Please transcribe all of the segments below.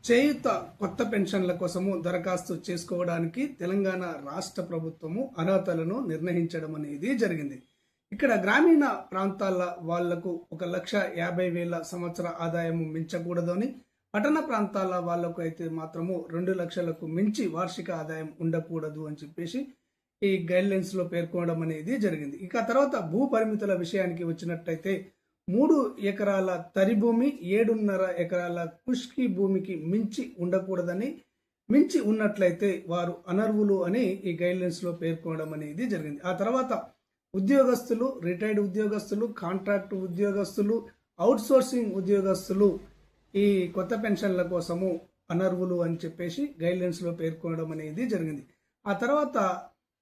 చేయూత కొత్త పెన్షన్ల కోసము దరఖాస్తు చేసుకోవడానికి తెలంగాణ రాష్ట్ర ప్రభుత్వము అర్హతలను నిర్ణయించడం అనేది జరిగింది. ఇక్కడ గ్రామీణ ప్రాంతాల వాళ్లకు 1,50,000 సంవత్సర ఆదాయం మించకూడదని, పట్టణ ప్రాంతాల వాళ్లకు అయితే మాత్రము 2 లక్షలకు మించి వార్షిక ఆదాయం ఉండకూడదు అని చెప్పేసి ఈ గైడ్ లైన్స్ లో పేర్కొనడం అనేది జరిగింది. ఇక తర్వాత భూ పరిమితుల విషయానికి వచ్చినట్టయితే 3 ఎకరాల తరి భూమి, 7.5 ఎకరాల ఖుష్కీ భూమికి మించి ఉండకూడదని, మించి ఉన్నట్లయితే వారు అనర్హులు అని ఈ గైడ్ లైన్స్ లో పేర్కొనడం అనేది జరిగింది. ఆ తర్వాత ఉద్యోగస్తులు, రిటైర్డ్ ఉద్యోగస్తులు, కాంట్రాక్ట్ ఉద్యోగస్తులు, అవుట్ సోర్సింగ్ ఉద్యోగస్తులు ఈ కొత్త పెన్షన్ల కోసము అనర్హులు అని చెప్పేసి గైడ్ లైన్స్ లో పేర్కొనడం అనేది జరిగింది. ఆ తర్వాత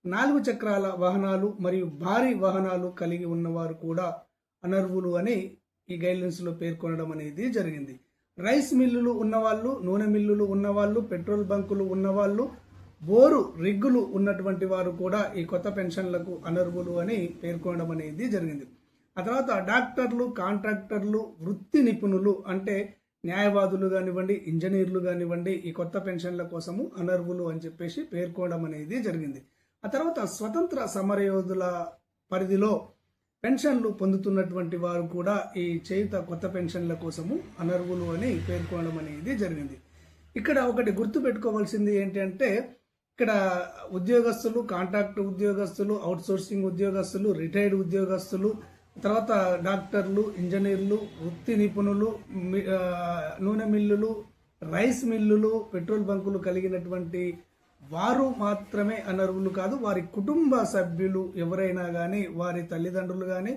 4 చక్రాల వాహనాలు మరియు భారీ వాహనాలు కలిగి ఉన్నవారు కూడా అనర్హులు అని ఈ గైడ్లైన్స్ లో పేర్కొనడం అనేది జరిగింది. రైస్ మిల్లులు ఉన్నవాళ్ళు, నూనె మిల్లులు ఉన్నవాళ్ళు, పెట్రోల్ బంకులు ఉన్నవాళ్ళు, బోరు రిగ్గులు ఉన్నటువంటి వారు కూడా ఈ కొత్త పెన్షన్లకు అనర్హులు అని పేర్కొనడం అనేది జరిగింది. ఆ తర్వాత డాక్టర్లు, కాంట్రాక్టర్లు, వృత్తి నిపుణులు అంటే న్యాయవాదులు కానివ్వండి, ఇంజనీర్లు కానివ్వండి ఈ కొత్త పెన్షన్ల కోసము అనర్హులు అని చెప్పేసి పేర్కొనడం అనేది జరిగింది. ఆ తర్వాత స్వతంత్ర సమరయోధుల పరిధిలో పెన్షన్లు పొందుతున్నటువంటి వారు కూడా ఈ చేయూత కొత్త పెన్షన్ల కోసము అనర్హులు అని పేర్కొనడం అనేది జరిగింది. ఇక్కడ ఒకటి గుర్తు పెట్టుకోవాల్సింది ఏంటంటే, ఇక్కడ ఉద్యోగస్తులు, కాంట్రాక్ట్ ఉద్యోగస్తులు, అవుట్ సోర్సింగ్ ఉద్యోగస్తులు, రిటైర్డ్ ఉద్యోగస్తులు, తర్వాత డాక్టర్లు, ఇంజనీర్లు, వృత్తి నిపుణులు, నూనె మిల్లులు, రైస్ మిల్లులు, పెట్రోల్ బంకులు కలిగినటువంటి వారు మాత్రమే అనర్హులు కాదు, వారి కుటుంబ సభ్యులు ఎవరైనా కానీ, వారి తల్లిదండ్రులు కానీ,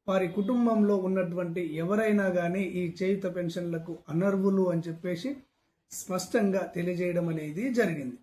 వారి కుటుంబంలో ఉన్నటువంటి ఎవరైనా కానీ ఈ చేయూత పెన్షన్లకు అనర్హులు అని చెప్పేసి స్పష్టంగా తెలియజేయడం అనేది జరిగింది.